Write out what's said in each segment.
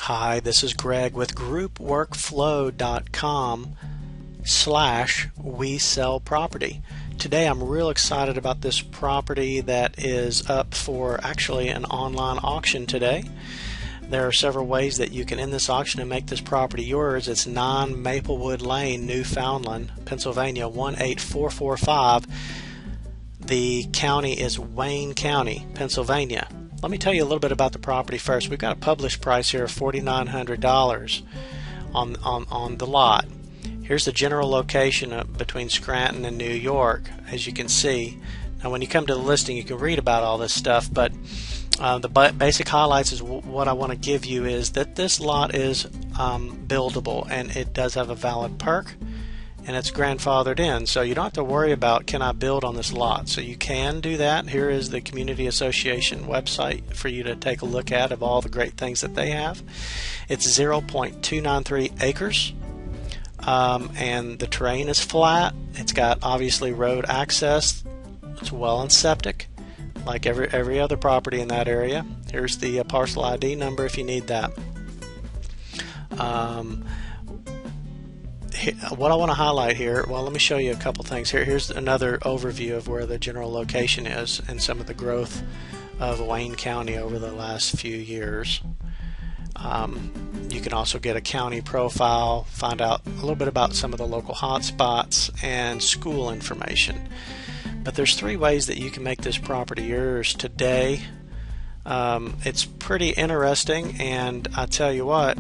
Hi, this is Greg with groupworkflow.com/we-sell-property. Today I'm real excited about this property that is up for actually an online auction today. There are several ways that you can end this auction and make this property yours. It's 9 Maplewood Lane, NewFoundland, Pennsylvania 18445. The county is Wayne County, Pennsylvania. Let me tell you a little bit about the property first. We've got a published price here of $4,900 on the lot. Here's the general location between Scranton and New York, as you can see. Now when you come to the listing you can read about all this stuff, but the basic highlights is what I want to give you is that this lot is buildable, and it does have a valid perk, and it's grandfathered in, so you don't have to worry about can I build on this lot. So you can do that. Here is the Community Association website for you to take a look at of all the great things that they have. It's 0.293 acres, and the terrain is flat. It's got obviously road access. It's well and septic, like every other property in that area. Here's the parcel ID number if you need that. What I want to highlight here, well, let me show you a couple things here. Here's another overview of where the general location is and some of the growth of Wayne County over the last few years. You can also get a county profile, find out a little bit about some of the local hotspots and school information. But there's 3 ways that you can make this property yours today. It's pretty interesting, and I tell you what,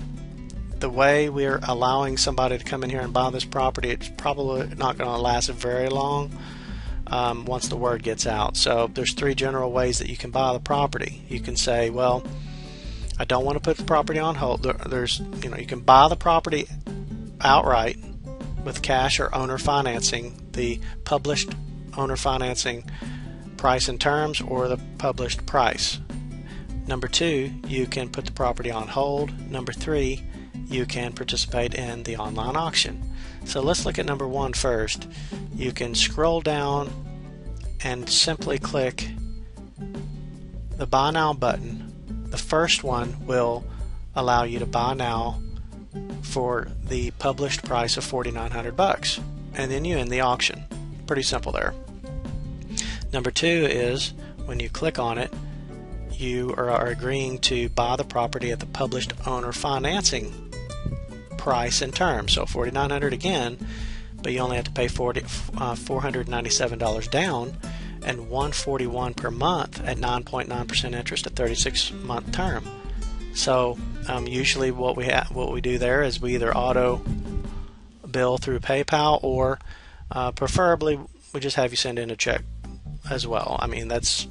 the way we're allowing somebody to come in here and buy this property, it's probably not going to last very long once the word gets out. So there's 3 general ways that you can buy the property. You can say, well, I don't want to put the property on hold. You can buy the property outright with cash or owner financing, the published owner financing price and terms, or the published price. Number 2, you can put the property on hold. Number 3, you can participate in the online auction. So let's look at number 1 first. You can scroll down and simply click the Buy Now button. The first one will allow you to buy now for the published price of $4,900, and then you end the auction. Pretty simple there. Number 2 is when you click on it, you are agreeing to buy the property at the published owner financing price and terms. So $4,900 again, but you only have to pay $497 down and $141 per month at 9.9% interest, a 36-month term. So usually what we do there is we either auto bill through PayPal, or preferably we just have you send in a check as well. I mean, that's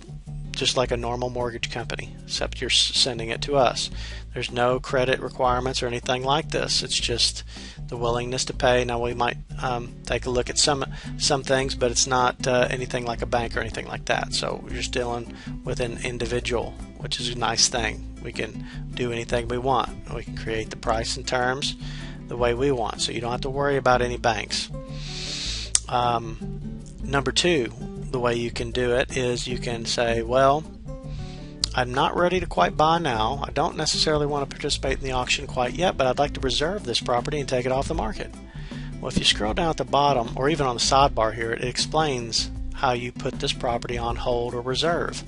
just like a normal mortgage company, except you're sending it to us. There's no credit requirements or anything like this. It's just the willingness to pay. Now we might take a look at some things, but it's not anything like a bank or anything like that. So we're just dealing with an individual, which is a nice thing. We can do anything we want. We can create the price and terms the way we want, so you don't have to worry about any banks. Number 2, the way you can do it is you can say, well, I'm not ready to quite buy now. I don't necessarily want to participate in the auction quite yet, but I'd like to reserve this property and take it off the market. Well, if you scroll down at the bottom, or even on the sidebar here, it explains how you put this property on hold or reserve.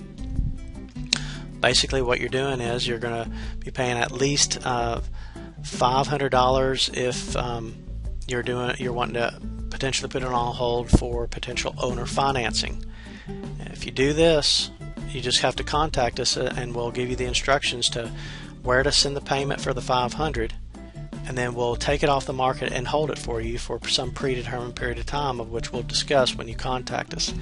Basically what you're doing is you're going to be paying at least $500 if you're wanting to potentially put it on hold for potential owner financing. If you do this, you just have to contact us and we'll give you the instructions to where to send the payment for the $500, and then we'll take it off the market and hold it for you for some predetermined period of time, of which we'll discuss when you contact us.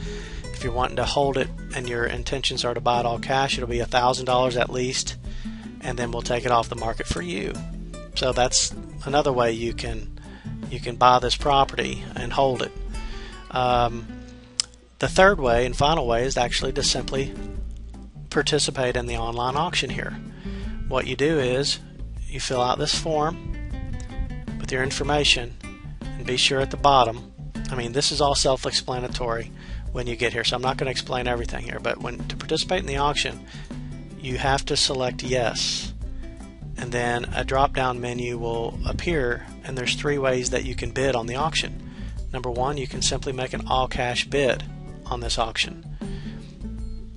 If you're wanting to hold it and your intentions are to buy it all cash, it'll be $1,000 at least, and then we'll take it off the market for you. So that's another way you can buy this property and hold it. The third way and final way is actually to simply participate in the online auction here. What you do is you fill out this form with your information, and be sure at the bottom, I mean, this is all self-explanatory when you get here, so I'm not going to explain everything here, but to participate in the auction, you have to select yes. and then a drop down menu will appear, and there's 3 ways that you can bid on the auction. Number 1, you can simply make an all cash bid on this auction,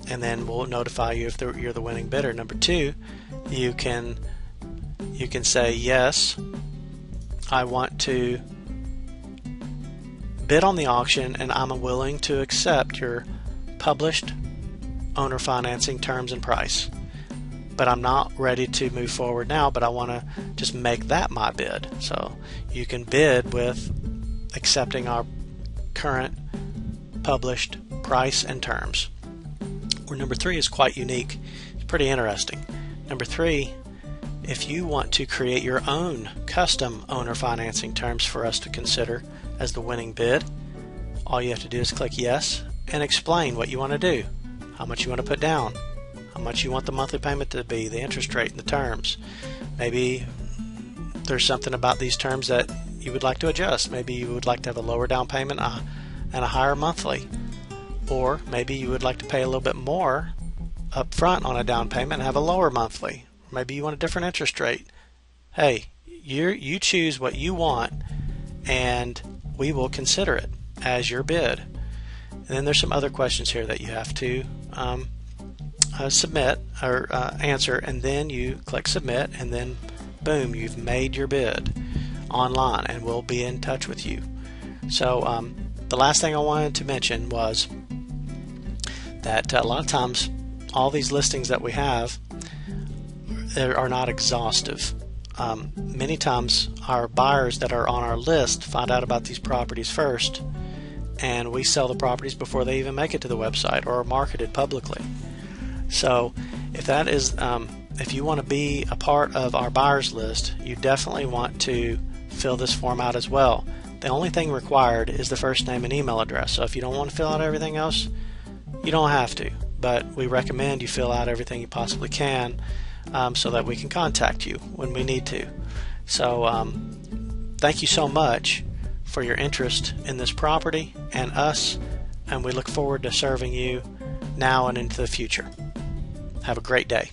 and then we'll notify you if you're the winning bidder. Number 2, you can say, yes, I want to bid on the auction and I'm willing to accept your published owner financing terms and price, but I'm not ready to move forward now, but I want to just make that my bid. So you can bid with accepting our current published price and terms. Or number 3 is quite unique. It's pretty interesting. Number 3, if you want to create your own custom owner financing terms for us to consider as the winning bid, all you have to do is click yes and explain what you want to do, how much you want to put down, how much you want the monthly payment to be, the interest rate and the terms. Maybe there's something about these terms that you would like to adjust. Maybe you would like to have a lower down payment and a higher monthly, or maybe you would like to pay a little bit more up front on a down payment and have a lower monthly. Maybe you want a different interest rate. Hey, you choose what you want, and we will consider it as your bid. And then there's some other questions here that you have to submit or answer, and then you click submit, and then boom, you've made your bid online, and we'll be in touch with you. So the last thing I wanted to mention was that a lot of times all these listings that we have are not exhaustive. Many times our buyers that are on our list find out about these properties first, and we sell the properties before they even make it to the website or are marketed publicly. So if that is if you want to be a part of our buyers list, you definitely want to fill this form out as well. The only thing required is the first name and email address. So if you don't want to fill out everything else, you don't have to, but we recommend you fill out everything you possibly can, so that we can contact you when we need to. So thank you so much for your interest in this property and us, and we look forward to serving you now and into the future. Have a great day.